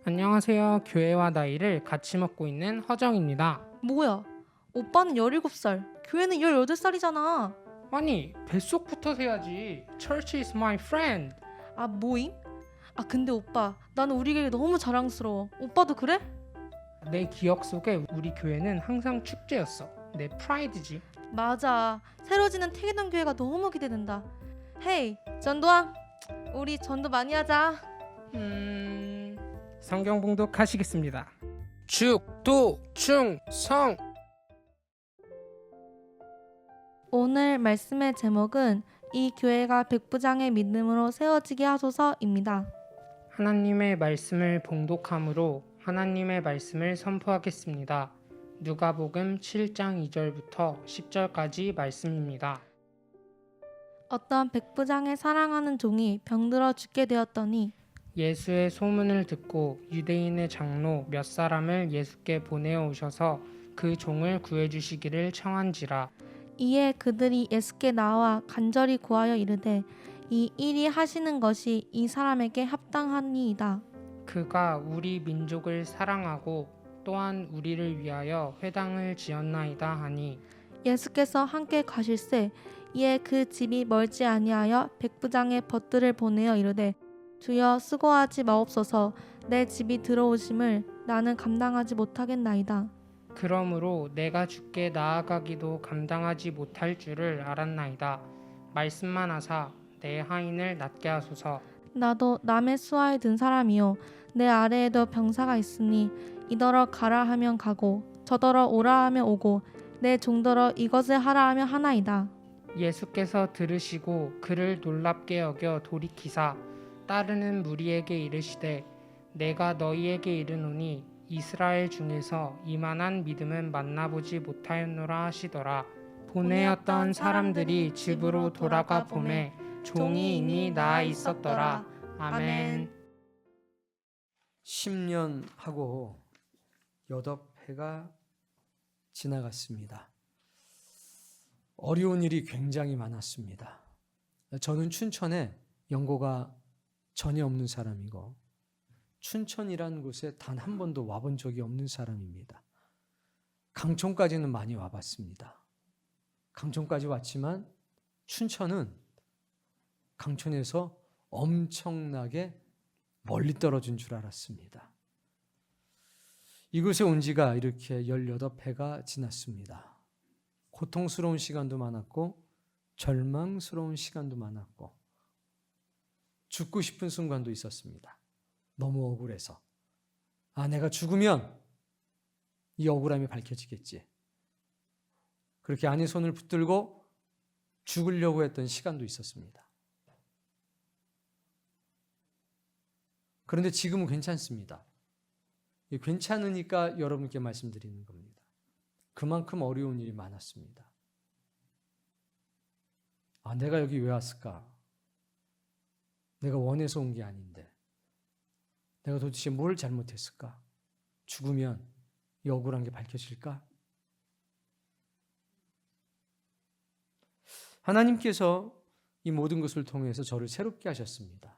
안녕하세요. 교회와 나이를 같이 먹고 있는 허정입니다. 뭐야? 오빠는 17살, 교회는 18살이잖아. 아니, 뱃속부터 세야지. Church is my friend. 아, 뭐임? 아, 근데 오빠, 나는 우리 교회 너무 자랑스러워. 오빠도 그래? 내 기억 속에 우리 교회는 항상 축제였어. 내 프라이드지. 맞아. 새로 지는 태기동 교회가 너무 기대된다. 헤이, 전도왕. 우리 전도 많이 하자. 성경 봉독하시겠습니다. 죽도 충성. 오늘 말씀의 제목은 이 교회가 백부장의 믿음으로 세워지게 하소서입니다. 하나님의 말씀을 봉독함으로 하나님의 말씀을 선포하겠습니다. 누가복음 7장 2절부터 10절까지 말씀입니다. 어떤 백부장의 사랑하는 종이 병들어 죽게 되었더니 예수의 소문을 듣고 유대인의 장로 몇 사람을 예수께 보내어 오셔서 그 종을 구해주시기를 청한지라. 이에 그들이 예수께 나와 간절히 구하여 이르되 이 일이 하시는 것이 이 사람에게 합당하니이다. 그가 우리 민족을 사랑하고 또한 우리를 위하여 회당을 지었나이다 하니 예수께서 함께 가실새 이에 그 집이 멀지 아니하여 백부장의 벗들을 보내어 이르되 주여 수고하지 마옵소서. 내 집이 들어오심을 나는 감당하지 못하겠나이다. 그러므로 내가 주께 나아가기도 감당하지 못할 줄을 알았나이다. 말씀만 하사 내 하인을 낫게 하소서. 나도 남의 수하에 든 사람이요 내 아래에도 병사가 있으니 이더러 가라 하면 가고 저더러 오라 하면 오고 내 종더러 이것을 하라 하면 하나이다. 예수께서 들으시고 그를 놀랍게 여겨 돌이키사 따르는 무리에게 이르시되 내가 너희에게 이르노니 이스라엘 중에서 이만한 믿음은 만나보지 못하였노라 하시더라. 보내었던 사람들이 집으로 돌아가 보매 종이 이미 나아 있었더라. 아멘. 10년 하고 8해가 지나갔습니다. 어려운 일이 굉장히 많았습니다. 저는 춘천에 연고가 전혀 없는 사람이고 춘천이라는 곳에 단 한 번도 와본 적이 없는 사람입니다. 강촌까지는 많이 와봤습니다. 강촌까지 왔지만 춘천은 강촌에서 엄청나게 멀리 떨어진 줄 알았습니다. 이곳에 온 지가 이렇게 18해가 지났습니다. 고통스러운 시간도 많았고 절망스러운 시간도 많았고 죽고 싶은 순간도 있었습니다. 너무 억울해서 내가 죽으면 이 억울함이 밝혀지겠지. 그렇게 아내 손을 붙들고 죽으려고 했던 시간도 있었습니다. 그런데 지금은 괜찮습니다. 괜찮으니까 여러분께 말씀드리는 겁니다. 그만큼 어려운 일이 많았습니다. 내가 여기 왜 왔을까? 내가 원해서 온 게 아닌데 내가 도대체 뭘 잘못했을까? 죽으면 이 억울한 게 밝혀질까? 하나님께서 이 모든 것을 통해서 저를 새롭게 하셨습니다.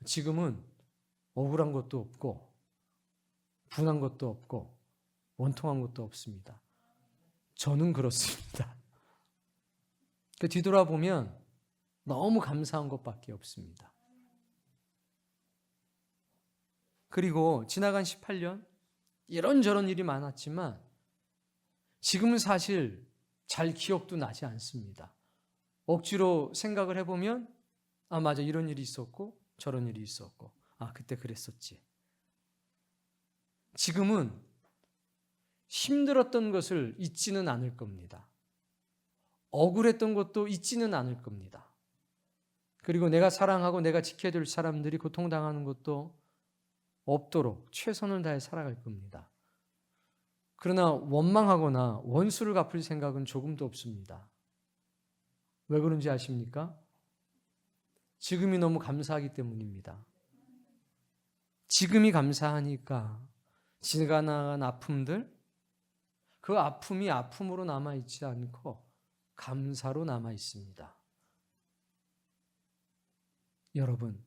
지금은 억울한 것도 없고 분한 것도 없고 원통한 것도 없습니다. 저는 그렇습니다. 뒤돌아보면 너무 감사한 것밖에 없습니다. 그리고 지나간 18년 이런저런 일이 많았지만 지금은 사실 잘 기억도 나지 않습니다. 억지로 생각을 해보면 맞아, 이런 일이 있었고 저런 일이 있었고 그때 그랬었지. 지금은 힘들었던 것을 잊지는 않을 겁니다. 억울했던 것도 잊지는 않을 겁니다. 그리고 내가 사랑하고 내가 지켜야 될 사람들이 고통당하는 것도 없도록 최선을 다해 살아갈 겁니다. 그러나 원망하거나 원수를 갚을 생각은 조금도 없습니다. 왜 그런지 아십니까? 지금이 너무 감사하기 때문입니다. 지금이 감사하니까 지나간 아픔들, 그 아픔이 아픔으로 남아있지 않고 감사로 남아있습니다. 여러분,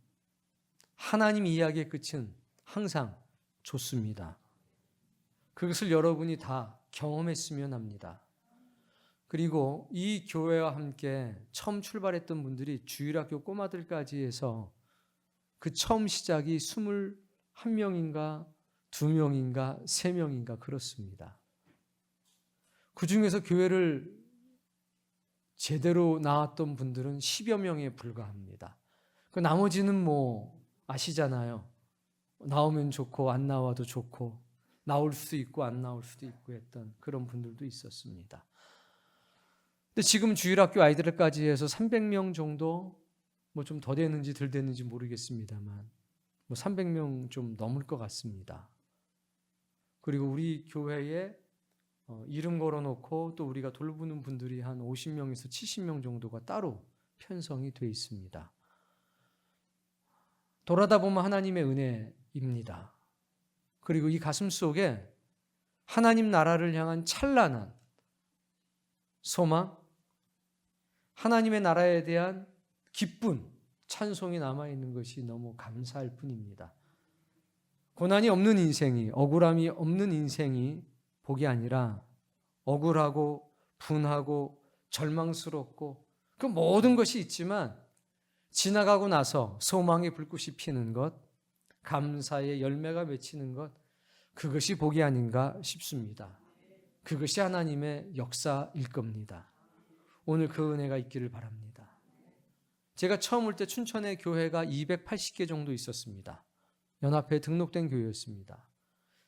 하나님 이야기의 끝은 항상 좋습니다. 그것을 여러분이 다 경험했으면 합니다. 그리고 이 교회와 함께 처음 출발했던 분들이 주일학교 꼬마들까지 해서 그 처음 시작이 21명인가 2명인가 3명인가 그렇습니다. 그 중에서 교회를 제대로 나왔던 분들은 10여 명에 불과합니다. 그 나머지는 뭐 아시잖아요. 나오면 좋고 안 나와도 좋고 나올 수도 있고 안 나올 수도 있고 했던 그런 분들도 있었습니다. 근데 지금 주일학교 아이들까지 해서 300명 정도 뭐 좀 더 되는지 덜 되는지 모르겠습니다만 뭐 300명 좀 넘을 것 같습니다. 그리고 우리 교회에 이름 걸어놓고 또 우리가 돌보는 분들이 한 50명에서 70명 정도가 따로 편성이 돼 있습니다. 돌아다 보면 하나님의 은혜입니다. 그리고 이 가슴 속에 하나님 나라를 향한 찬란한 소망, 하나님의 나라에 대한 기쁜 찬송이 남아있는 것이 너무 감사할 뿐입니다. 고난이 없는 인생이, 억울함이 없는 인생이 복이 아니라 억울하고 분하고 절망스럽고 그 모든 것이 있지만 지나가고 나서 소망의 불꽃이 피는 것, 감사의 열매가 맺히는 것, 그것이 복이 아닌가 싶습니다. 그것이 하나님의 역사일 겁니다. 오늘 그 은혜가 있기를 바랍니다. 제가 처음 올 때 춘천에 교회가 280개 정도 있었습니다. 연합회에 등록된 교회였습니다.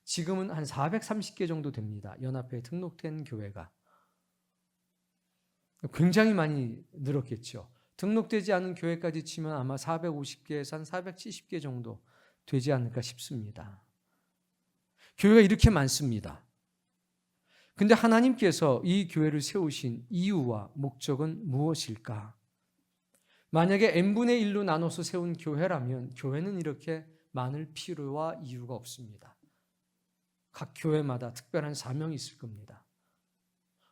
지금은 한 430개 정도 됩니다. 연합회에 등록된 교회가. 굉장히 많이 늘었겠죠. 등록되지 않은 교회까지 치면 아마 450개에서 한 470개 정도 되지 않을까 싶습니다. 교회가 이렇게 많습니다. 근데 하나님께서 이 교회를 세우신 이유와 목적은 무엇일까? 만약에 n분의 1로 나눠서 세운 교회라면 교회는 이렇게 많을 필요와 이유가 없습니다. 각 교회마다 특별한 사명이 있을 겁니다.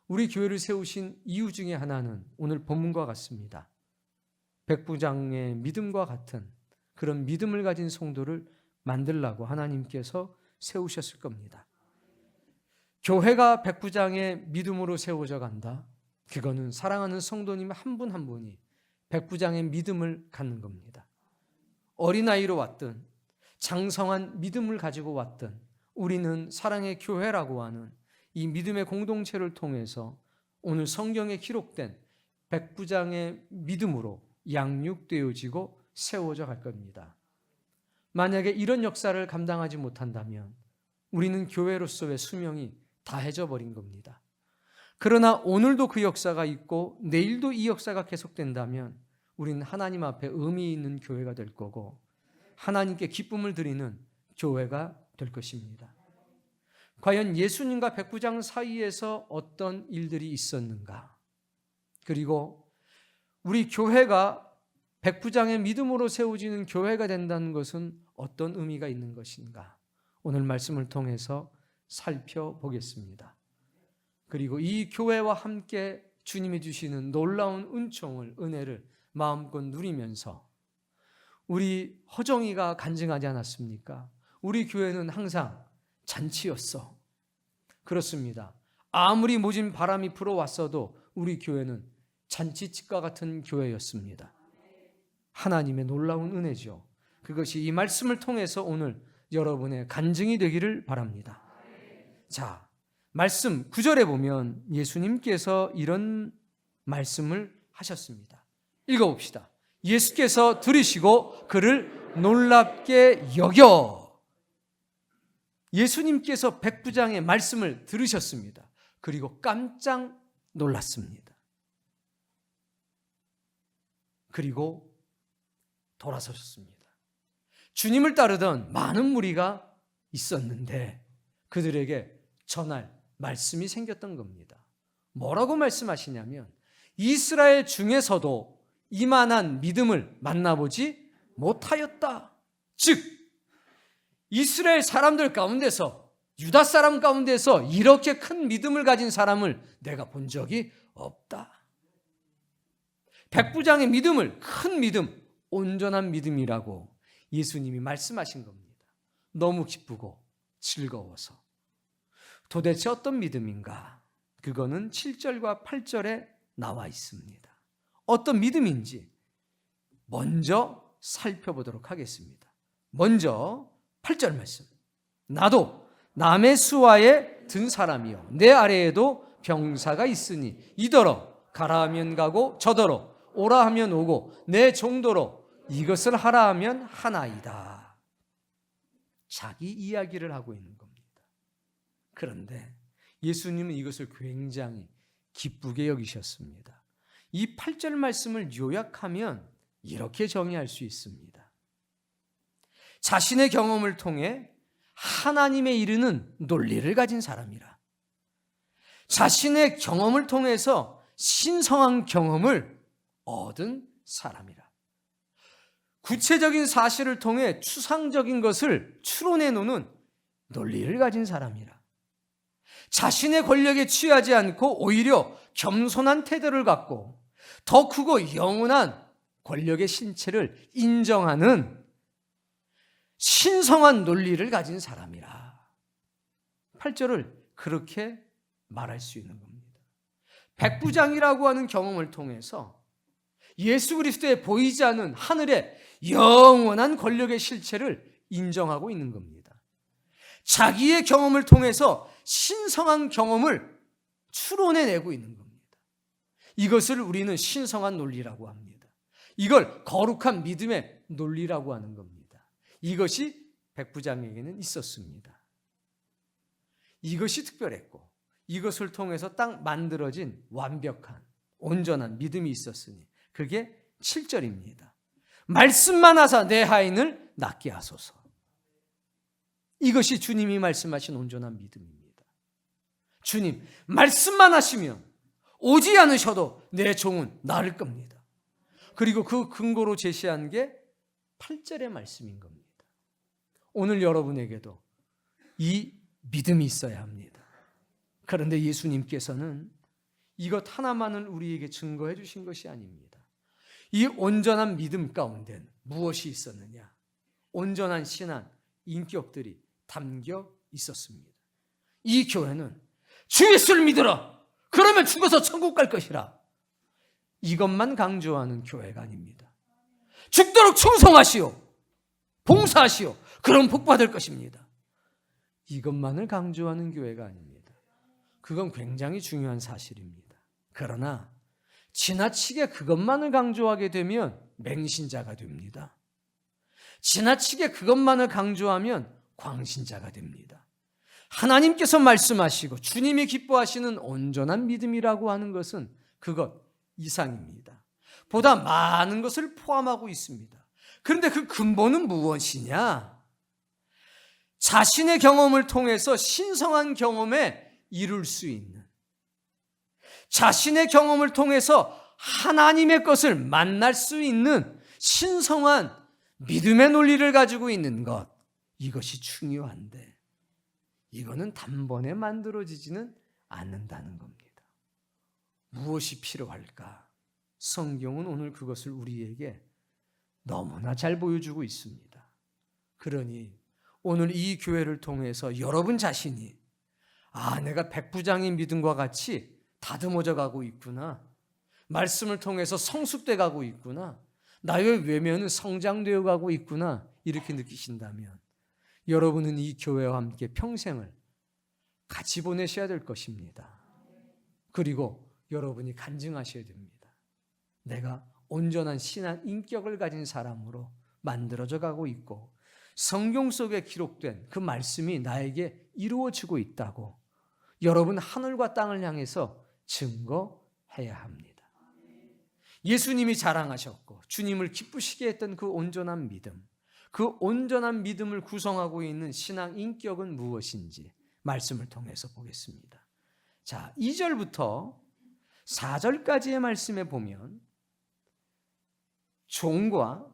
우리 교회를 세우신 이유 중에 하나는 오늘 본문과 같습니다. 백부장의 믿음과 같은 그런 믿음을 가진 성도를 만들라고 하나님께서 세우셨을 겁니다. 교회가 백부장의 믿음으로 세워져 간다. 그거는 사랑하는 성도님 한 분 한 분이 백부장의 믿음을 갖는 겁니다. 어린아이로 왔든 장성한 믿음을 가지고 왔든 우리는 사랑의 교회라고 하는 이 믿음의 공동체를 통해서 오늘 성경에 기록된 백부장의 믿음으로 양육되어지고 세워져 갈 겁니다. 만약에 이런 역사를 감당하지 못한다면 우리는 교회로서의 수명이 다해져 버린 겁니다. 그러나 오늘도 그 역사가 있고 내일도 이 역사가 계속된다면 우리는 하나님 앞에 의미 있는 교회가 될 거고 하나님께 기쁨을 드리는 교회가 될 것입니다. 과연 예수님과 백부장 사이에서 어떤 일들이 있었는가? 그리고 우리 교회가 백부장의 믿음으로 세워지는 교회가 된다는 것은 어떤 의미가 있는 것인가? 오늘 말씀을 통해서 살펴보겠습니다. 그리고 이 교회와 함께 주님이 주시는 놀라운 은총을, 은혜를 마음껏 누리면서 우리 허정이가 간증하지 않았습니까? 우리 교회는 항상 잔치였어. 그렇습니다. 아무리 모진 바람이 불어왔어도 우리 교회는 잔치집과 같은 교회였습니다. 하나님의 놀라운 은혜죠. 그것이 이 말씀을 통해서 오늘 여러분의 간증이 되기를 바랍니다. 자, 말씀 9절에 보면 예수님께서 이런 말씀을 하셨습니다. 읽어봅시다. 예수께서 들으시고 그를 놀랍게 여겨. 예수님께서 백부장의 말씀을 들으셨습니다. 그리고 깜짝 놀랐습니다. 그리고 돌아서셨습니다. 주님을 따르던 많은 무리가 있었는데 그들에게 전할 말씀이 생겼던 겁니다. 뭐라고 말씀하시냐면 이스라엘 중에서도 이만한 믿음을 만나보지 못하였다. 즉 이스라엘 사람들 가운데서 유다 사람 가운데서 이렇게 큰 믿음을 가진 사람을 내가 본 적이 없다. 백부장의 믿음을 큰 믿음, 온전한 믿음이라고 예수님이 말씀하신 겁니다. 너무 기쁘고 즐거워서. 도대체 어떤 믿음인가? 그거는 7절과 8절에 나와 있습니다. 어떤 믿음인지 먼저 살펴보도록 하겠습니다. 먼저 8절 말씀. 나도 남의 수하에 든 사람이요 내 아래에도 병사가 있으니 이더러 가라 하면 가고 저더러 오라 하면 오고 내 정도로 이것을 하라 하면 하나이다. 자기 이야기를 하고 있는 겁니다. 그런데 예수님은 이것을 굉장히 기쁘게 여기셨습니다. 이 8절 말씀을 요약하면 이렇게 정의할 수 있습니다. 자신의 경험을 통해 하나님에 이르는 논리를 가진 사람이라. 자신의 경험을 통해서 신성한 경험을 얻은 사람이라. 구체적인 사실을 통해 추상적인 것을 추론해 놓는 논리를 가진 사람이라. 자신의 권력에 취하지 않고 오히려 겸손한 태도를 갖고 더 크고 영원한 권력의 실체를 인정하는 신성한 논리를 가진 사람이라. 8절을 그렇게 말할 수 있는 겁니다. 백부장이라고 하는 경험을 통해서 예수 그리스도에 보이지 않는 하늘의 영원한 권력의 실체를 인정하고 있는 겁니다. 자기의 경험을 통해서 신성한 경험을 추론해내고 있는 겁니다. 이것을 우리는 신성한 논리라고 합니다. 이걸 거룩한 믿음의 논리라고 하는 겁니다. 이것이 백부장에게는 있었습니다. 이것이 특별했고 이것을 통해서 딱 만들어진 완벽한 온전한 믿음이 있었으니 그게 7절입니다. 말씀만 하사 내 하인을 낫게 하소서. 이것이 주님이 말씀하신 온전한 믿음입니다. 주님 말씀만 하시면 오지 않으셔도 내 종은 나을 겁니다. 그리고 그 근거로 제시한 게 8절의 말씀인 겁니다. 오늘 여러분에게도 이 믿음이 있어야 합니다. 그런데 예수님께서는 이것 하나만을 우리에게 증거해 주신 것이 아닙니다. 이 온전한 믿음 가운데는 무엇이 있었느냐? 온전한 신앙, 인격들이 담겨 있었습니다. 이 교회는 주 예수를 믿어라. 그러면 죽어서 천국 갈 것이라. 이것만 강조하는 교회가 아닙니다. 죽도록 충성하시오. 봉사하시오. 그럼 복 받을 것입니다. 이것만을 강조하는 교회가 아닙니다. 그건 굉장히 중요한 사실입니다. 그러나 지나치게 그것만을 강조하게 되면 맹신자가 됩니다. 지나치게 그것만을 강조하면 광신자가 됩니다. 하나님께서 말씀하시고 주님이 기뻐하시는 온전한 믿음이라고 하는 것은 그것 이상입니다. 보다 많은 것을 포함하고 있습니다. 그런데 그 근본은 무엇이냐? 자신의 경험을 통해서 신성한 경험에 이룰 수 있는, 자신의 경험을 통해서 하나님의 것을 만날 수 있는 신성한 믿음의 논리를 가지고 있는 것, 이것이 중요한데 이거는 단번에 만들어지지는 않는다는 겁니다. 무엇이 필요할까? 성경은 오늘 그것을 우리에게 너무나 잘 보여주고 있습니다. 그러니 오늘 이 교회를 통해서 여러분 자신이 내가 백부장의 믿음과 같이 다듬어져 가고 있구나. 말씀을 통해서 성숙돼 가고 있구나. 나의 외면은 성장되어 가고 있구나. 이렇게 느끼신다면 여러분은 이 교회와 함께 평생을 같이 보내셔야 될 것입니다. 그리고 여러분이 간증하셔야 됩니다. 내가 온전한 신앙 인격을 가진 사람으로 만들어져 가고 있고 성경 속에 기록된 그 말씀이 나에게 이루어지고 있다고 여러분 하늘과 땅을 향해서 증거해야 합니다. 예수님이 자랑하셨고 주님을 기쁘시게 했던 그 온전한 믿음, 그 온전한 믿음을 구성하고 있는 신앙 인격은 무엇인지 말씀을 통해서 보겠습니다. 자, 2절부터 4절까지의 말씀에 보면 종과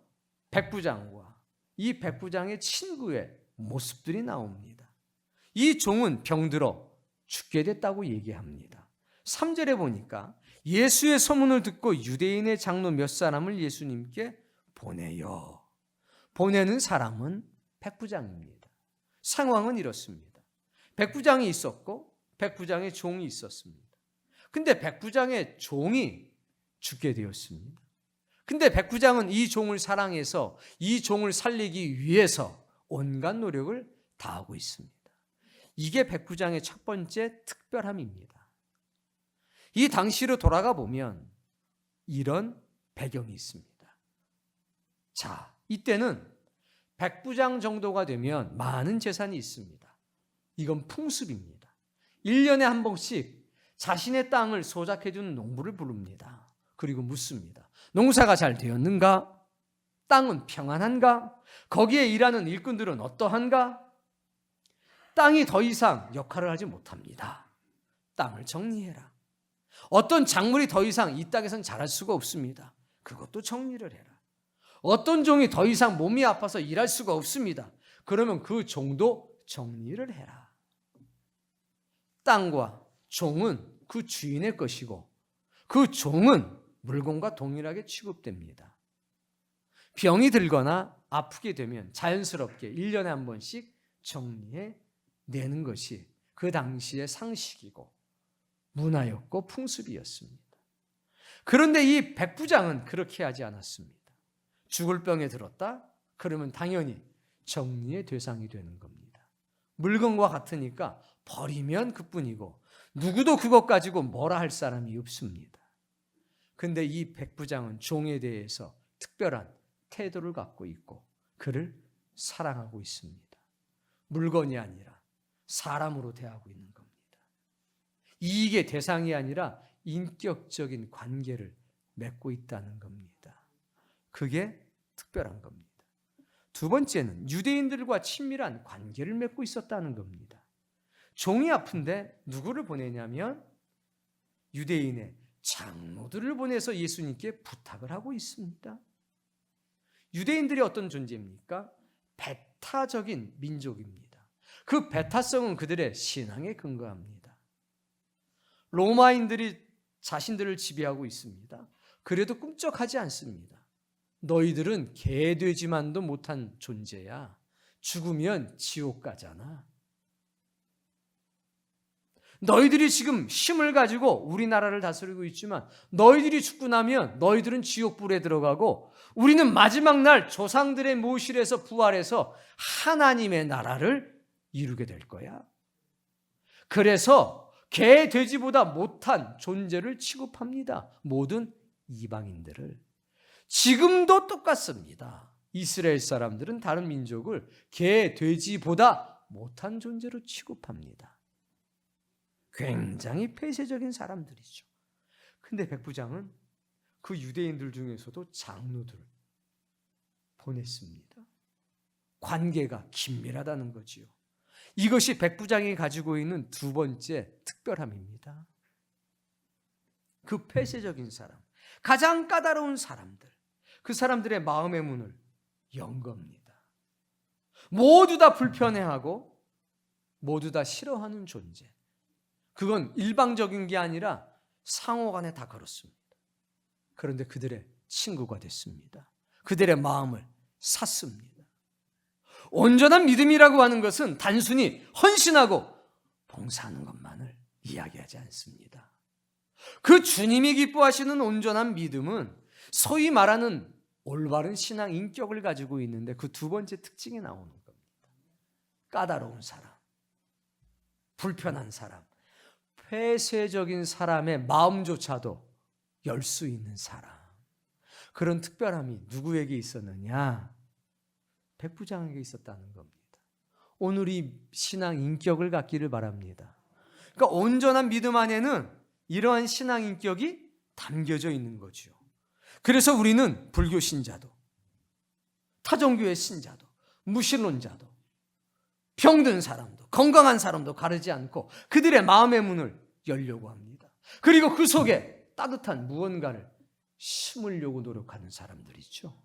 백부장과 이 백부장의 친구의 모습들이 나옵니다. 이 종은 병들어 죽게 됐다고 얘기합니다. 3절에 보니까 예수의 소문을 듣고 유대인의 장로 몇 사람을 예수님께 보내요. 보내는 사람은 백부장입니다. 상황은 이렇습니다. 백부장이 있었고 백부장의 종이 있었습니다. 근데 백부장의 종이 죽게 되었습니다. 근데 백부장은 이 종을 사랑해서 이 종을 살리기 위해서 온갖 노력을 다하고 있습니다. 이게 백부장의 첫 번째 특별함입니다. 이 당시로 돌아가 보면 이런 배경이 있습니다. 자, 이때는 백부장 정도가 되면 많은 재산이 있습니다. 이건 풍습입니다. 1년에 한 번씩 자신의 땅을 소작해 준 농부를 부릅니다. 그리고 묻습니다. 농사가 잘 되었는가? 땅은 평안한가? 거기에 일하는 일꾼들은 어떠한가? 땅이 더 이상 역할을 하지 못합니다. 땅을 정리해라. 어떤 작물이 더 이상 이 땅에선 자랄 수가 없습니다. 그것도 정리를 해라. 어떤 종이 더 이상 몸이 아파서 일할 수가 없습니다. 그러면 그 종도 정리를 해라. 땅과 종은 그 주인의 것이고 그 종은 물건과 동일하게 취급됩니다. 병이 들거나 아프게 되면 자연스럽게 1년에 한 번씩 정리해 내는 것이 그 당시의 상식이고 문화였고 풍습이었습니다. 그런데 이 백부장은 그렇게 하지 않았습니다. 죽을 병에 들었다? 그러면 당연히 정리의 대상이 되는 겁니다. 물건과 같으니까 버리면 그뿐이고 누구도 그것 가지고 뭐라 할 사람이 없습니다. 근데 이 백부장은 종에 대해서 특별한 태도를 갖고 있고 그를 사랑하고 있습니다. 물건이 아니라 사람으로 대하고 있는 겁니다. 이익의 대상이 아니라 인격적인 관계를 맺고 있다는 겁니다. 그게 특별한 겁니다. 두 번째는 유대인들과 친밀한 관계를 맺고 있었다는 겁니다. 종이 아픈데 누구를 보내냐면 유대인의 장로들을 보내서 예수님께 부탁을 하고 있습니다. 유대인들이 어떤 존재입니까? 배타적인 민족입니다. 그 배타성은 그들의 신앙에 근거합니다. 로마인들이 자신들을 지배하고 있습니다. 그래도 꿈쩍하지 않습니다. 너희들은 개되지만도 못한 존재야. 죽으면 지옥 가잖아. 너희들이 지금 힘을 가지고 우리나라를 다스리고 있지만 너희들이 죽고 나면 너희들은 지옥불에 들어가고 우리는 마지막 날 조상들의 모실에서 부활해서 하나님의 나라를 이루게 될 거야. 그래서 개, 돼지보다 못한 존재를 취급합니다. 모든 이방인들을. 지금도 똑같습니다. 이스라엘 사람들은 다른 민족을 개, 돼지보다 못한 존재로 취급합니다. 굉장히 폐쇄적인 사람들이죠. 근데 백부장은 그 유대인들 중에서도 장로들을 보냈습니다. 관계가 긴밀하다는 거지요. 이것이 백부장이 가지고 있는 두 번째 특별함입니다. 그 폐쇄적인 사람, 가장 까다로운 사람들, 그 사람들의 마음의 문을 연 겁니다. 모두 다 불편해하고 모두 다 싫어하는 존재. 그건 일방적인 게 아니라 상호간에 다 그렇습니다. 그런데 그들의 친구가 됐습니다. 그들의 마음을 샀습니다. 온전한 믿음이라고 하는 것은 단순히 헌신하고 봉사하는 것만을 이야기하지 않습니다. 그 주님이 기뻐하시는 온전한 믿음은 소위 말하는 올바른 신앙 인격을 가지고 있는데 그 두 번째 특징이 나오는 겁니다. 까다로운 사람, 불편한 사람, 폐쇄적인 사람의 마음조차도 열 수 있는 사람. 그런 특별함이 누구에게 있었느냐? 백부장에게 있었다는 겁니다. 오늘 이 신앙 인격을 갖기를 바랍니다. 그러니까 온전한 믿음 안에는 이러한 신앙 인격이 담겨져 있는 거죠. 그래서 우리는 불교 신자도, 타종교의 신자도, 무신론자도, 병든 사람도, 건강한 사람도 가르지 않고 그들의 마음의 문을 열려고 합니다. 그리고 그 속에 따뜻한 무언가를 심으려고 노력하는 사람들이죠.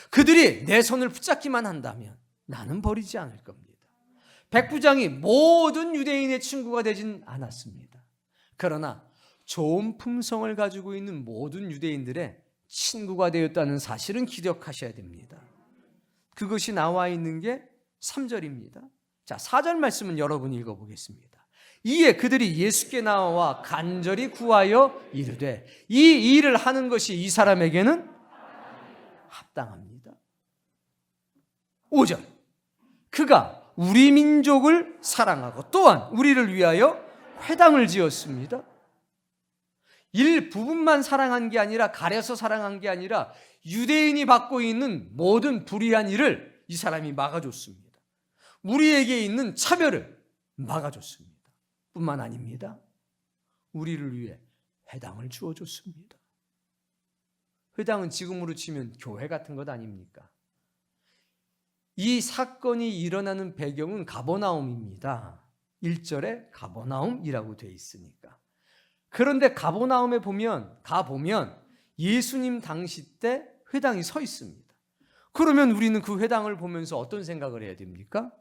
그들이 내 손을 붙잡기만 한다면 나는 버리지 않을 겁니다. 백부장이 모든 유대인의 친구가 되진 않았습니다. 그러나 좋은 품성을 가지고 있는 모든 유대인들의 친구가 되었다는 사실은 기억하셔야 됩니다. 그것이 나와 있는 게 3절입니다. 자, 4절 말씀은 여러분이 읽어보겠습니다. 이에 그들이 예수께 나와 간절히 구하여 이르되 이 일을 하는 것이 이 사람에게는 합당합니다. 5절 그가 우리 민족을 사랑하고 또한 우리를 위하여 회당을 지었습니다. 일부분만 사랑한 게 아니라 가려서 사랑한 게 아니라 유대인이 받고 있는 모든 불의한 일을 이 사람이 막아줬습니다. 우리에게 있는 차별을 막아줬습니다. 뿐만 아닙니다. 우리를 위해 회당을 주어줬습니다. 회당은 지금으로 치면 교회 같은 것 아닙니까? 이 사건이 일어나는 배경은 가버나움입니다. 1절에 가버나움이라고 되어 있으니까. 그런데 가버나움에 가보면 예수님 당시 때 회당이 서 있습니다. 그러면 우리는 그 회당을 보면서 어떤 생각을 해야 됩니까?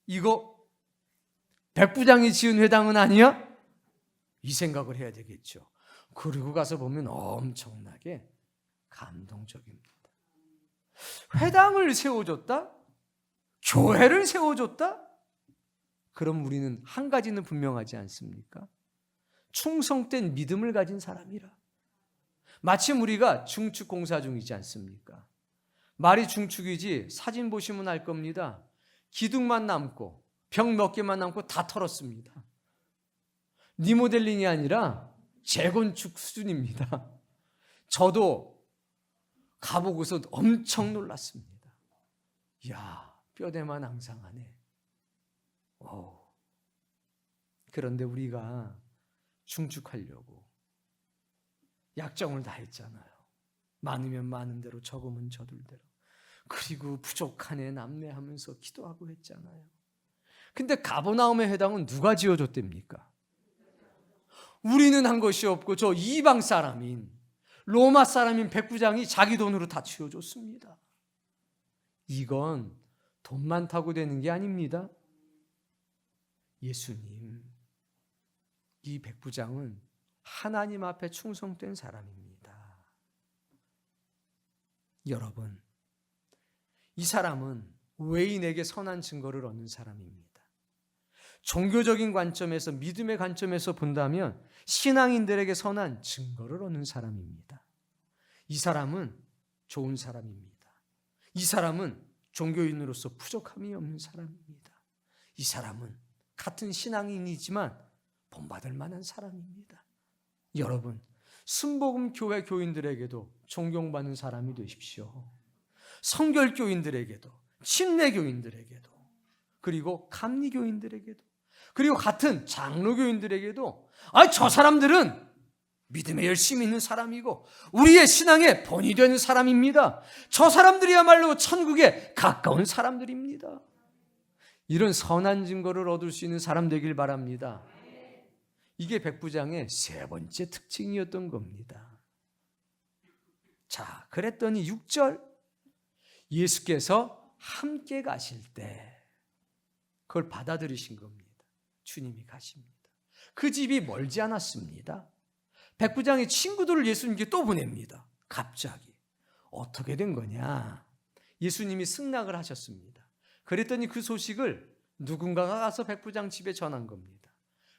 이거 백부장이 지은 회당은 아니야? 이 생각을 해야 되겠죠. 그리고 가서 보면 엄청나게 감동적입니다. 회당을 세워줬다? 교회를 세워줬다? 그럼 우리는 한 가지는 분명하지 않습니까? 충성된 믿음을 가진 사람이라. 마침 우리가 중축 공사 중이지 않습니까? 말이 중축이지 사진 보시면 알 겁니다. 기둥만 남고 벽 몇 개만 남고 다 털었습니다. 리모델링이 아니라 재건축 수준입니다. 저도 가보고서 엄청 놀랐습니다. 이야, 뼈대만 앙상하네. 그런데 우리가 중축하려고 약정을 다 했잖아요. 많으면 많은 대로, 적으면 적을 대로. 그리고 부족하네 남네하면서 기도하고 했잖아요. 근데 가버나움의 회당은 누가 지어줬답니까? 우리는 한 것이 없고 저 이방 사람인 로마 사람인 백부장이 자기 돈으로 다 지어줬습니다. 이건 돈 많다고 되는 게 아닙니다. 예수님, 이 백부장은 하나님 앞에 충성된 사람입니다. 여러분, 이 사람은 외인에게 선한 증거를 얻는 사람입니다. 종교적인 관점에서, 믿음의 관점에서 본다면 신앙인들에게 선한 증거를 얻는 사람입니다. 이 사람은 좋은 사람입니다. 이 사람은 종교인으로서 부족함이 없는 사람입니다. 이 사람은 같은 신앙인이지만 본받을 만한 사람입니다. 여러분, 순복음 교회 교인들에게도 존경받는 사람이 되십시오. 성결교인들에게도, 침례교인들에게도, 그리고 감리교인들에게도, 그리고 같은 장로교인들에게도 저 사람들은 믿음에 열심히 있는 사람이고 우리의 신앙의 본이 되는 사람입니다. 저 사람들이야말로 천국에 가까운 사람들입니다. 이런 선한 증거를 얻을 수 있는 사람 되길 바랍니다. 이게 백부장의 세 번째 특징이었던 겁니다. 자, 그랬더니 6절, 예수께서 함께 가실 때 그걸 받아들이신 겁니다. 주님이 가십니다. 그 집이 멀지 않았습니다. 백부장의 친구들을 예수님께 또 보냅니다. 갑자기. 어떻게 된 거냐? 예수님이 승낙을 하셨습니다. 그랬더니 그 소식을 누군가가 가서 백부장 집에 전한 겁니다.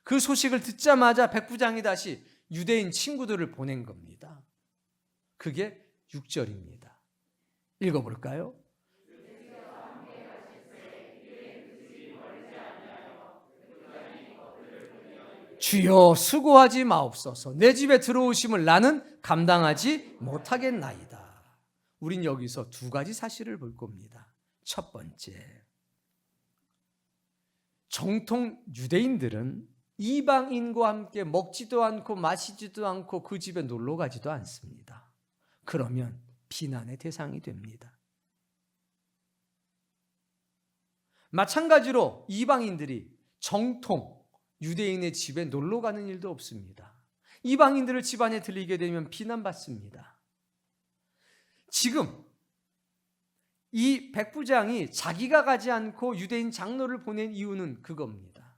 그 소식을 듣자마자 백부장이 다시 유대인 친구들을 보낸 겁니다. 그게 6절입니다. 읽어볼까요? 주여 수고하지 마옵소서. 내 집에 들어오심을 나는 감당하지 못하겠나이다. 우린 여기서 두 가지 사실을 볼 겁니다. 첫 번째, 정통 유대인들은 이방인과 함께 먹지도 않고 마시지도 않고 그 집에 놀러 가지도 않습니다. 그러면 비난의 대상이 됩니다. 마찬가지로 이방인들이 정통 유대인의 집에 놀러 가는 일도 없습니다. 이방인들을 집안에 들리게 되면 비난받습니다. 지금 이 백부장이 자기가 가지 않고 유대인 장로를 보낸 이유는 그겁니다.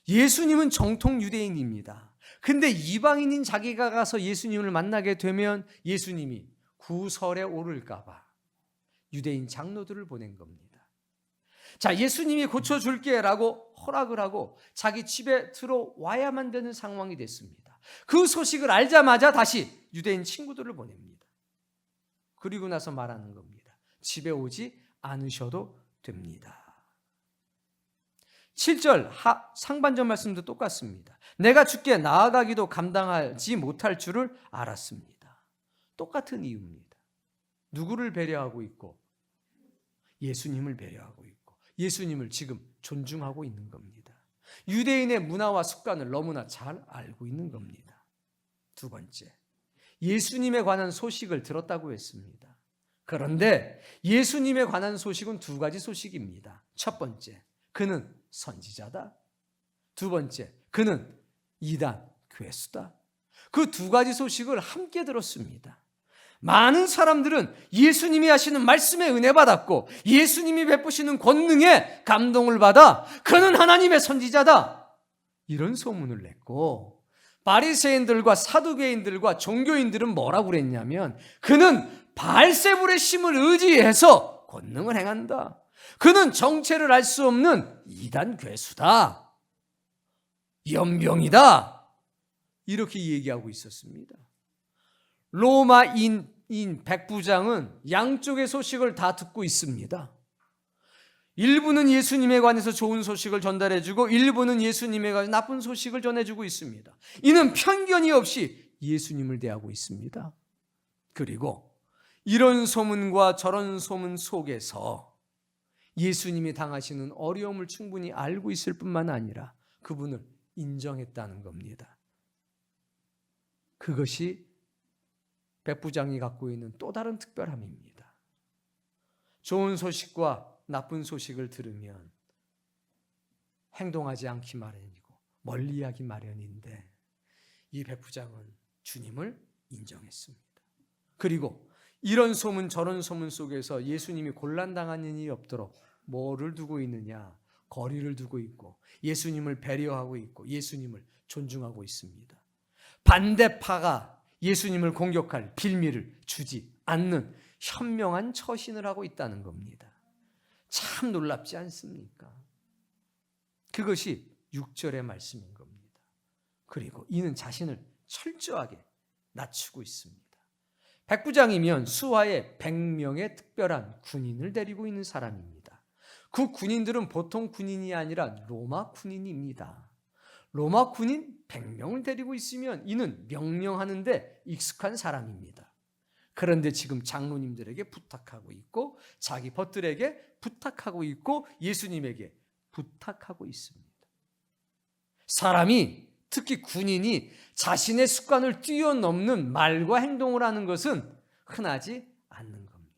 예수님은 정통 유대인입니다. 근데 이방인인 자기가 가서 예수님을 만나게 되면 예수님이 구설에 오를까 봐 유대인 장로들을 보낸 겁니다. 자, 예수님이 고쳐줄게라고 허락을 하고 자기 집에 들어와야만 되는 상황이 됐습니다. 그 소식을 알자마자 다시 유대인 친구들을 보냅니다. 그리고 나서 말하는 겁니다. 집에 오지 않으셔도 됩니다. 7절 상반절 말씀도 똑같습니다. 내가 주께 나아가기도 감당하지 못할 줄을 알았습니다. 똑같은 이유입니다. 누구를 배려하고 있고? 예수님을 배려하고 있고 예수님을 지금 존중하고 있는 겁니다. 유대인의 문화와 습관을 너무나 잘 알고 있는 겁니다. 두 번째, 예수님에 관한 소식을 들었다고 했습니다. 그런데 예수님에 관한 소식은 두 가지 소식입니다. 첫 번째, 그는 선지자다. 두 번째, 그는 이단 괴수다. 그 두 가지 소식을 함께 들었습니다. 많은 사람들은 예수님이 하시는 말씀에 은혜 받았고 예수님이 베푸시는 권능에 감동을 받아 그는 하나님의 선지자다, 이런 소문을 냈고, 바리새인들과 사두개인들과 종교인들은 뭐라고 그랬냐면 그는 바알세불의 힘을 의지해서 권능을 행한다, 그는 정체를 알 수 없는 이단 괴수다, 연병이다, 이렇게 얘기하고 있었습니다. 로마인 백부장은 양쪽의 소식을 다 듣고 있습니다. 일부는 예수님에 관해서 좋은 소식을 전달해주고 일부는 예수님에 관해서 나쁜 소식을 전해주고 있습니다. 이는 편견이 없이 예수님을 대하고 있습니다. 그리고 이런 소문과 저런 소문 속에서 예수님이 당하시는 어려움을 충분히 알고 있을 뿐만 아니라 그분을 인정했다는 겁니다. 그것이 백부장이 갖고 있는 또 다른 특별함입니다. 좋은 소식과 나쁜 소식을 들으면 행동하지 않기 마련이고 멀리하기 마련인데 이 백부장은 주님을 인정했습니다. 그리고 이런 소문 저런 소문 속에서 예수님이 곤란당하는 일이 없도록 뭐를 두고 있느냐? 거리를 두고 있고 예수님을 배려하고 있고 예수님을 존중하고 있습니다. 반대파가 예수님을 공격할 빌미를 주지 않는 현명한 처신을 하고 있다는 겁니다. 참 놀랍지 않습니까? 그것이 6절의 말씀인 겁니다. 그리고 이는 자신을 철저하게 낮추고 있습니다. 백부장이면 수하에 100명의 특별한 군인을 데리고 있는 사람입니다. 그 군인들은 보통 군인이 아니라 로마 군인입니다. 로마 군인 100명을 데리고 있으면 이는 명령하는데 익숙한 사람입니다. 그런데 지금 장로님들에게 부탁하고 있고 자기 벗들에게 부탁하고 있고 예수님에게 부탁하고 있습니다. 사람이, 특히 군인이 자신의 습관을 뛰어넘는 말과 행동을 하는 것은 흔하지 않는 겁니다.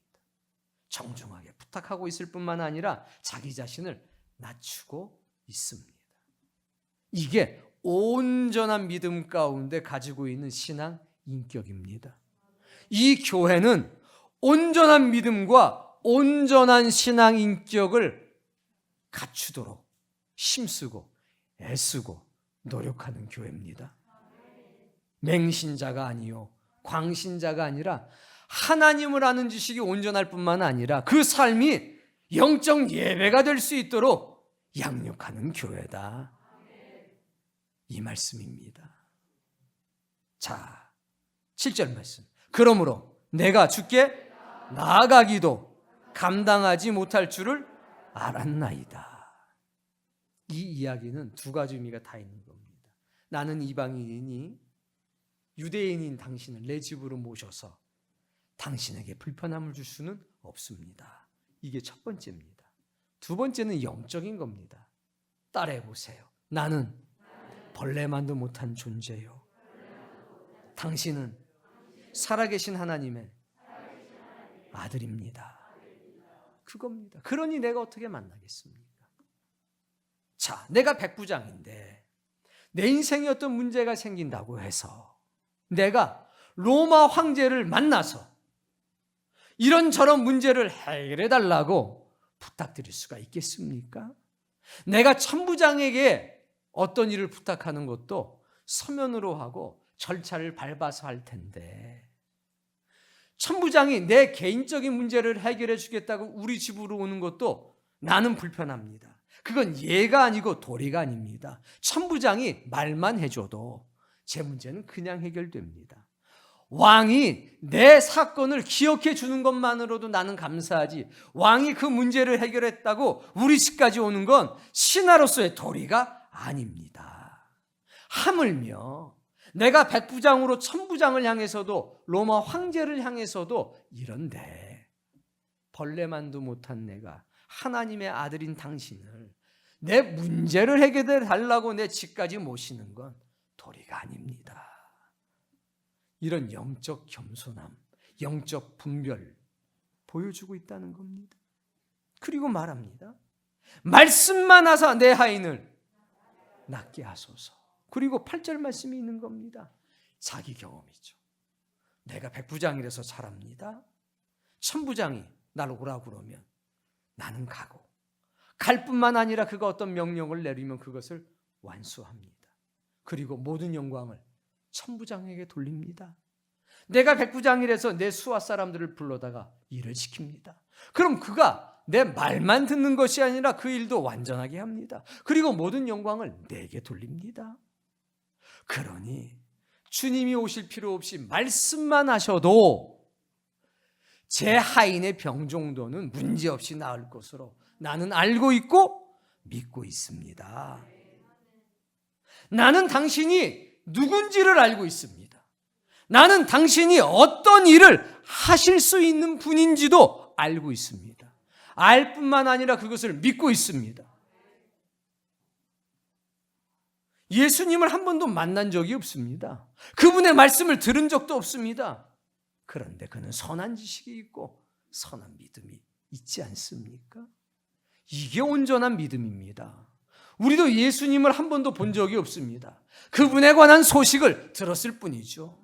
정중하게 부탁하고 있을 뿐만 아니라 자기 자신을 낮추고 있습니다. 이게 온전한 믿음 가운데 가지고 있는 신앙 인격입니다. 이 교회는 온전한 믿음과 온전한 신앙 인격을 갖추도록 힘쓰고 애쓰고 노력하는 교회입니다. 맹신자가 아니요 광신자가 아니라 하나님을 아는 지식이 온전할 뿐만 아니라 그 삶이 영적 예배가 될 수 있도록 양육하는 교회다, 이 말씀입니다. 자, 7절 말씀. 그러므로 내가 주께 나아가기도 감당하지 못할 줄을 알았나이다. 이 이야기는 두 가지 의미가 다 있는 겁니다. 나는 이방인이니 유대인인 당신을 내 집으로 모셔서 당신에게 불편함을 줄 수는 없습니다. 이게 첫 번째입니다. 두 번째는 영적인 겁니다. 따라해 보세요. 나는 벌레만도 못한 존재요. 당신은 살아계신 하나님의 아들입니다. 그겁니다. 그러니 내가 어떻게 만나겠습니까? 자, 내가 백부장인데 내 인생에 어떤 문제가 생긴다고 해서 내가 로마 황제를 만나서 이런저런 문제를 해결해 달라고 부탁드릴 수가 있겠습니까? 내가 천부장에게 어떤 일을 부탁하는 것도 서면으로 하고 절차를 밟아서 할 텐데 천부장이 내 개인적인 문제를 해결해 주겠다고 우리 집으로 오는 것도 나는 불편합니다. 그건 예가 아니고 도리가 아닙니다. 천부장이 말만 해줘도 제 문제는 그냥 해결됩니다. 왕이 내 사건을 기억해 주는 것만으로도 나는 감사하지, 왕이 그 문제를 해결했다고 우리 집까지 오는 건 신하로서의 도리가 아닙니다. 하물며 내가 백부장으로 천부장을 향해서도, 로마 황제를 향해서도 이런데, 벌레만도 못한 내가 하나님의 아들인 당신을 내 문제를 해결해 달라고 내 집까지 모시는 건 도리가 아닙니다. 이런 영적 겸손함, 영적 분별 보여주고 있다는 겁니다. 그리고 말합니다. 말씀만 하사 내 하인을 낫게 하소서. 그리고 8절 말씀이 있는 겁니다. 자기 경험이죠. 내가 백부장이라서 잘합니다. 천부장이 날 오라고 그러면 나는 가고, 갈 뿐만 아니라 그가 어떤 명령을 내리면 그것을 완수합니다. 그리고 모든 영광을 천부장에게 돌립니다. 내가 백부장이라서 내 수하 사람들을 불러다가 일을 시킵니다. 그럼 그가 내 말만 듣는 것이 아니라 그 일도 완전하게 합니다. 그리고 모든 영광을 내게 돌립니다. 그러니 주님이 오실 필요 없이 말씀만 하셔도 제 하인의 병 정도는 문제없이 나을 것으로 나는 알고 있고 믿고 있습니다. 나는 당신이 누군지를 알고 있습니다. 나는 당신이 어떤 일을 하실 수 있는 분인지도 알고 있습니다. 알 뿐만 아니라 그것을 믿고 있습니다. 예수님을 한 번도 만난 적이 없습니다. 그분의 말씀을 들은 적도 없습니다. 그런데 그는 선한 지식이 있고 선한 믿음이 있지 않습니까? 이게 온전한 믿음입니다. 우리도 예수님을 한 번도 본 적이 없습니다. 그분에 관한 소식을 들었을 뿐이죠.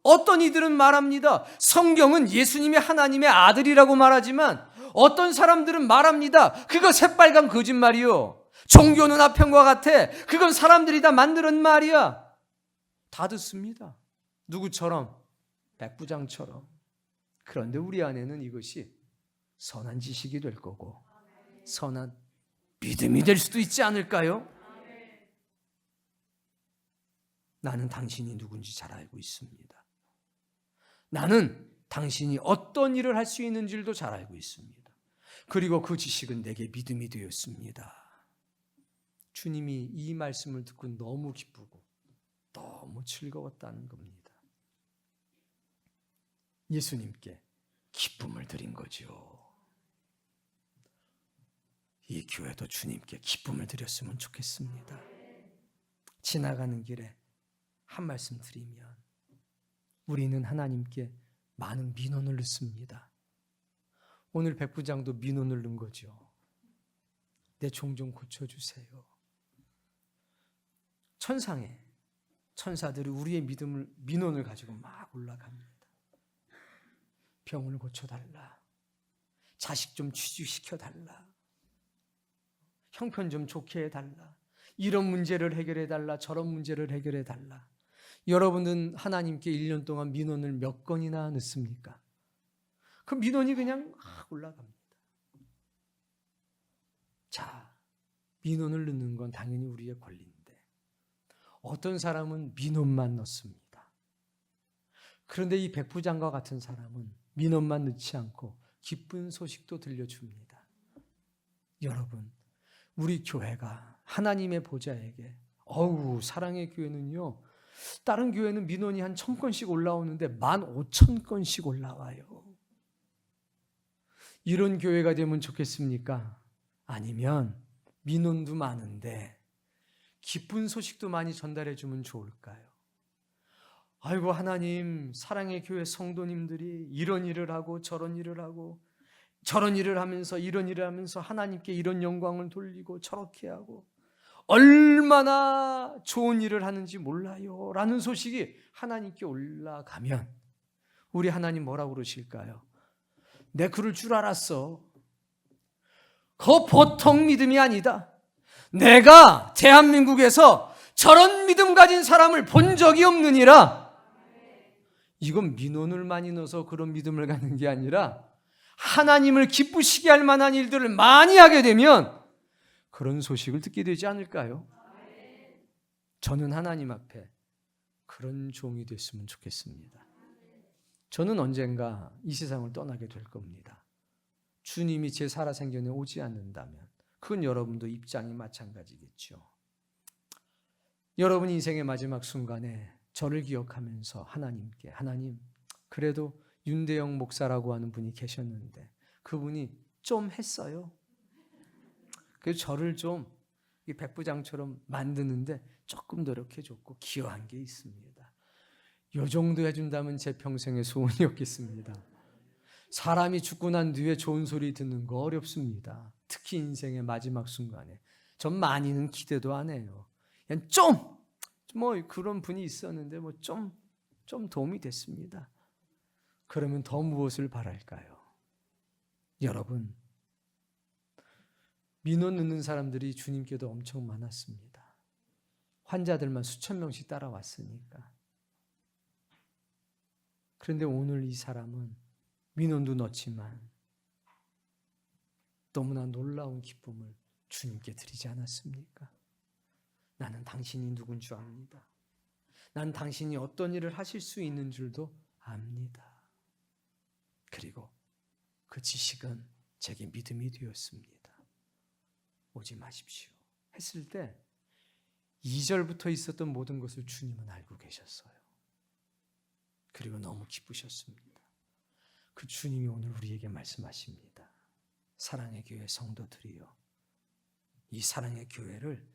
어떤 이들은 말합니다. 성경은 예수님이 하나님의 아들이라고 말하지만 어떤 사람들은 말합니다. 그거 새빨간 거짓말이요. 종교는 아편과 같아. 그건 사람들이 다 만드는 말이야. 다 듣습니다. 누구처럼? 백부장처럼. 그런데 우리 안에는 이것이 선한 지식이 될 거고 선한 믿음이 될 수도 있지 않을까요? 나는 당신이 누군지 잘 알고 있습니다. 나는 당신이 어떤 일을 할 수 있는 줄도 잘 알고 있습니다. 그리고 그 지식은 내게 믿음이 되었습니다. 주님이 이 말씀을 듣고 너무 기쁘고 너무 즐거웠다는 겁니다. 예수님께 기쁨을 드린 거죠. 이 교회도 주님께 기쁨을 드렸으면 좋겠습니다. 지나가는 길에 한 말씀 드리면 우리는 하나님께 많은 민원을 넣습니다. 오늘 백부장도 민원을 넣은 거죠. 내 종 좀 고쳐주세요. 천상에 천사들이 우리의 민원을 가지고 막 올라갑니다. 병을 고쳐달라. 자식 좀 취직시켜달라. 형편 좀 좋게 해달라. 이런 문제를 해결해달라. 저런 문제를 해결해달라. 여러분은 하나님께 1년 동안 민원을 몇 건이나 넣습니까? 그 민원이 그냥 막 올라갑니다. 자, 민원을 넣는 건 당연히 우리의 권리인데 어떤 사람은 민원만 넣습니다. 그런데 이 백부장과 같은 사람은 민원만 넣지 않고 기쁜 소식도 들려줍니다. 여러분, 우리 교회가 하나님의 보좌에게 사랑의 교회는요, 다른 교회는 민원이 한 1000건씩 올라오는데 15,000건씩 올라와요. 이런 교회가 되면 좋겠습니까? 아니면 민원도 많은데 기쁜 소식도 많이 전달해 주면 좋을까요? 아이고 하나님, 사랑의 교회 성도님들이 이런 일을 하고 저런 일을 하고 저런 일을 하면서 이런 일을 하면서 하나님께 이런 영광을 돌리고 저렇게 하고 얼마나 좋은 일을 하는지 몰라요 라는 소식이 하나님께 올라가면 우리 하나님 뭐라고 그러실까요? 내 그럴 줄 알았어. 그거 보통 믿음이 아니다. 내가 대한민국에서 저런 믿음 가진 사람을 본 적이 없느니라. 이건 민원을 많이 넣어서 그런 믿음을 갖는 게 아니라 하나님을 기쁘시게 할 만한 일들을 많이 하게 되면 그런 소식을 듣게 되지 않을까요? 저는 하나님 앞에 그런 종이 됐으면 좋겠습니다. 저는 언젠가 이 세상을 떠나게 될 겁니다. 주님이 제 살아생전에 오지 않는다면 그건 여러분도 입장이 마찬가지겠죠. 여러분 인생의 마지막 순간에 저를 기억하면서 하나님께, 하나님, 그래도 윤대영 목사라고 하는 분이 계셨는데 그분이 좀 했어요. 그래서 저를 좀 백부장처럼 만드는데 조금 노력해줬고 기여한 게 있습니다. 이 정도 해준다면 제 평생의 소원이었겠습니다. 사람이 죽고 난 뒤에 좋은 소리 듣는 거 어렵습니다. 특히 인생의 마지막 순간에. 전 많이는 기대도 안 해요. 그냥 뭐 그런 분이 있었는데 뭐 좀 도움이 됐습니다. 그러면 더 무엇을 바랄까요? 여러분, 민원 넣는 사람들이 주님께도 엄청 많았습니다. 환자들만 수천 명씩 따라왔으니까. 그런데 오늘 이 사람은 민원도 넣지만 너무나 놀라운 기쁨을 주님께 드리지 않았습니까? 나는 당신이 누군 줄 압니다. 난 당신이 어떤 일을 하실 수 있는 줄도 압니다. 그리고 그 지식은 제게 믿음이 되었습니다. 오지 마십시오 했을 때 2절부터 있었던 모든 것을 주님은 알고 계셨어요. 그리고 너무 기쁘셨습니다. 그 주님이 오늘 우리에게 말씀하십니다. 사랑의 교회 성도들이여, 이 사랑의 교회를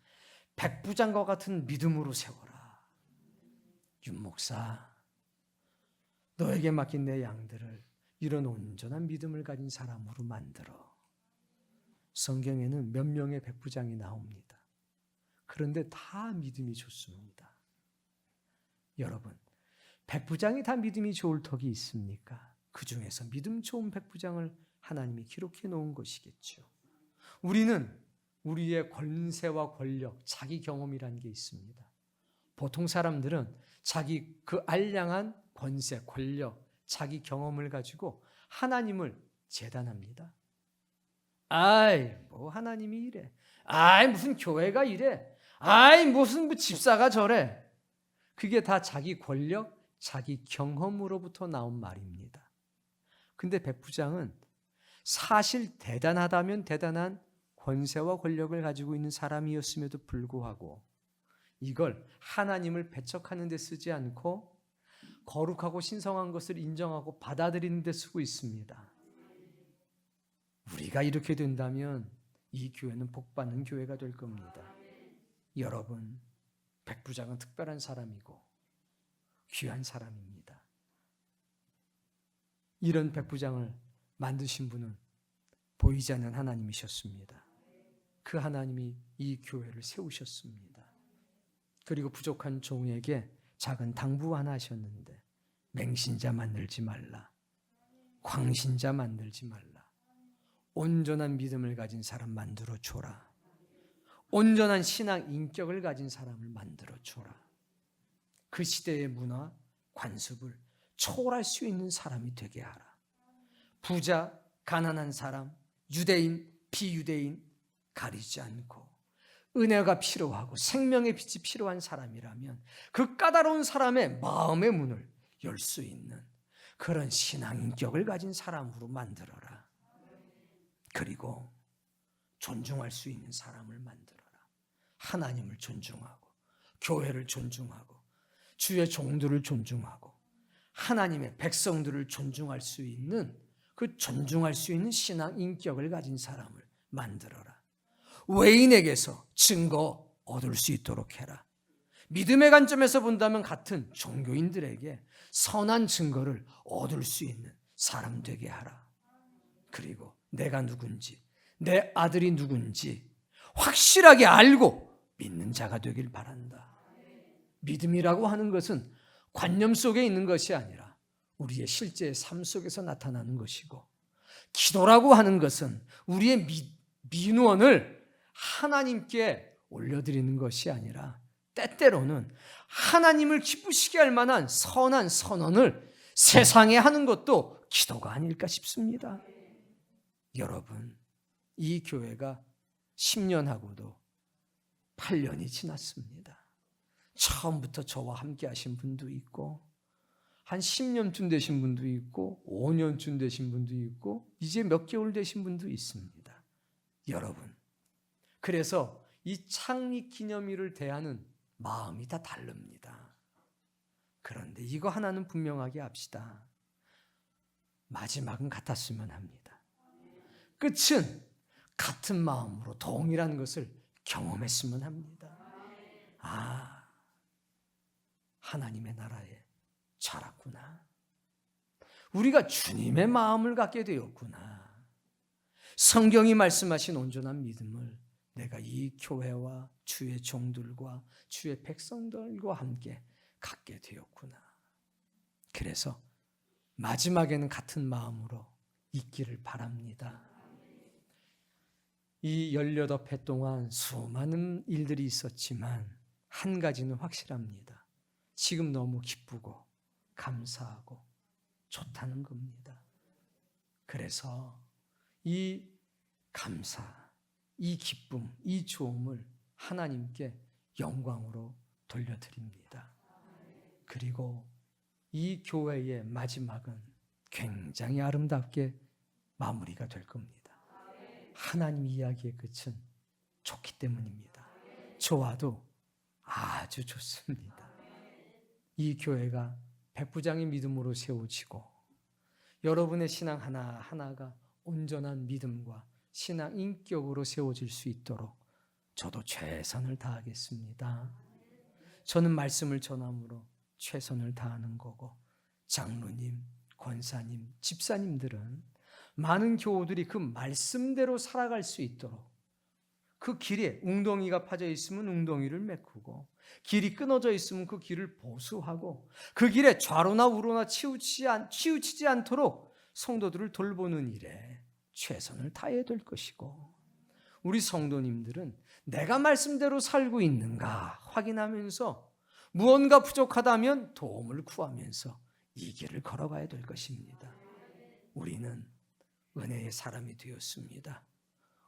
백부장과 같은 믿음으로 세워라. 윤 목사, 너에게 맡긴 내 양들을 이런 온전한 믿음을 가진 사람으로 만들어. 성경에는 몇 명의 백부장이 나옵니다. 그런데 다 믿음이 좋습니다. 여러분, 백부장이 다 믿음이 좋을 턱이 있습니까? 그 중에서 믿음 좋은 백부장을 하나님이 기록해 놓은 것이겠죠. 우리는 우리의 권세와 권력, 자기 경험이라는 게 있습니다. 보통 사람들은 자기 그 알량한 권세, 권력, 자기 경험을 가지고 하나님을 재단합니다. 아이, 뭐 하나님이 이래. 아이, 무슨 교회가 이래. 아이, 무슨 뭐 집사가 저래. 그게 다 자기 권력, 자기 경험으로부터 나온 말입니다. 근데 백부장은 사실 대단하다면 대단한 권세와 권력을 가지고 있는 사람이었음에도 불구하고 이걸 하나님을 배척하는 데 쓰지 않고 거룩하고 신성한 것을 인정하고 받아들이는 데 쓰고 있습니다. 우리가 이렇게 된다면 이 교회는 복받는 교회가 될 겁니다. 여러분, 백부장은 특별한 사람이고 귀한 사람입니다. 이런 백부장을 만드신 분은 보이지 않는 하나님이셨습니다. 그 하나님이 이 교회를 세우셨습니다. 그리고 부족한 종에게 작은 당부 하나 하셨는데 맹신자 만들지 말라. 광신자 만들지 말라. 온전한 믿음을 가진 사람 만들어 줘라. 온전한 신앙 인격을 가진 사람을 만들어 줘라. 그 시대의 문화, 관습을 초월할 수 있는 사람이 되게 하라. 부자, 가난한 사람, 유대인, 비유대인 가리지 않고 은혜가 필요하고 생명의 빛이 필요한 사람이라면 그 까다로운 사람의 마음의 문을 열 수 있는 그런 신앙 인격을 가진 사람으로 만들어라. 그리고 존중할 수 있는 사람을 만들어라. 하나님을 존중하고 교회를 존중하고 주의 종들을 존중하고 하나님의 백성들을 존중할 수 있는 그 존중할 수 있는 신앙 인격을 가진 사람을 만들어라. 외인에게서 증거 얻을 수 있도록 해라. 믿음의 관점에서 본다면 같은 종교인들에게 선한 증거를 얻을 수 있는 사람 되게 하라. 그리고 내가 누군지, 내 아들이 누군지 확실하게 알고 믿는 자가 되길 바란다. 믿음이라고 하는 것은 관념 속에 있는 것이 아니라 우리의 실제 삶 속에서 나타나는 것이고, 기도라고 하는 것은 우리의 민원을 하나님께 올려드리는 것이 아니라 때때로는 하나님을 기쁘시게 할 만한 선한 선언을 세상에 하는 것도 기도가 아닐까 싶습니다. 여러분, 이 교회가 10년하고도 8년이 지났습니다. 처음부터 저와 함께 하신 분도 있고 한 10년쯤 되신 분도 있고 5년쯤 되신 분도 있고 이제 몇 개월 되신 분도 있습니다. 여러분, 그래서 이 창립 기념일을 대하는 마음이 다 다릅니다. 그런데 이거 하나는 분명하게 합시다. 마지막은 같았으면 합니다. 끝은 같은 마음으로 동일한 것을 경험했으면 합니다. 아, 하나님의 나라에 자랐구나. 우리가 주님의 마음을 갖게 되었구나. 성경이 말씀하신 온전한 믿음을 내가 이 교회와 주의 종들과 주의 백성들과 함께 갖게 되었구나. 그래서 마지막에는 같은 마음으로 있기를 바랍니다. 이 18해 동안 수많은 일들이 있었지만 한 가지는 확실합니다. 지금 너무 기쁘고 감사하고 좋다는 겁니다. 그래서 이 감사, 이 기쁨, 이 좋음을 하나님께 영광으로 돌려드립니다. 그리고 이 교회의 마지막은 굉장히 아름답게 마무리가 될 겁니다. 하나님 이야기의 끝은 좋기 때문입니다. 좋아도 아주 좋습니다. 이 교회가 백부장의 믿음으로 세워지고 여러분의 신앙 하나하나가 온전한 믿음과 신앙 인격으로 세워질 수 있도록 저도 최선을 다하겠습니다. 저는 말씀을 전함으로 최선을 다하는 거고 장로님, 권사님, 집사님들은 많은 교우들이 그 말씀대로 살아갈 수 있도록 그 길에 웅덩이가 파져 있으면 웅덩이를 메꾸고 길이 끊어져 있으면 그 길을 보수하고 그 길에 좌로나 우로나 치우치지 않도록 성도들을 돌보는 일에 최선을 다해야 될 것이고 우리 성도님들은 내가 말씀대로 살고 있는가 확인하면서 무언가 부족하다면 도움을 구하면서 이 길을 걸어가야 될 것입니다. 우리는 은혜의 사람이 되었습니다.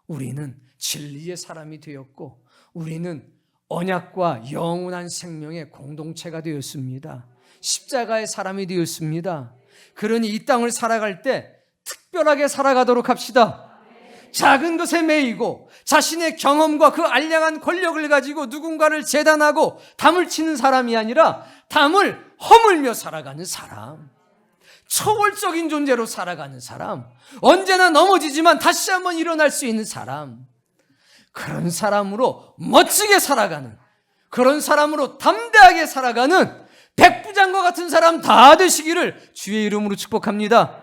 우리는 진리의 사람이 되었고 우리는 언약과 영원한 생명의 공동체가 되었습니다. 십자가의 사람이 되었습니다. 그러니 이 땅을 살아갈 때 특별하게 살아가도록 합시다. 작은 것에 매이고 자신의 경험과 그 알량한 권력을 가지고 누군가를 재단하고 담을 치는 사람이 아니라 담을 허물며 살아가는 사람, 초월적인 존재로 살아가는 사람, 언제나 넘어지지만 다시 한번 일어날 수 있는 사람, 그런 사람으로 멋지게 살아가는, 그런 사람으로 담대하게 살아가는 백부장과 같은 사람 다 되시기를 주의 이름으로 축복합니다.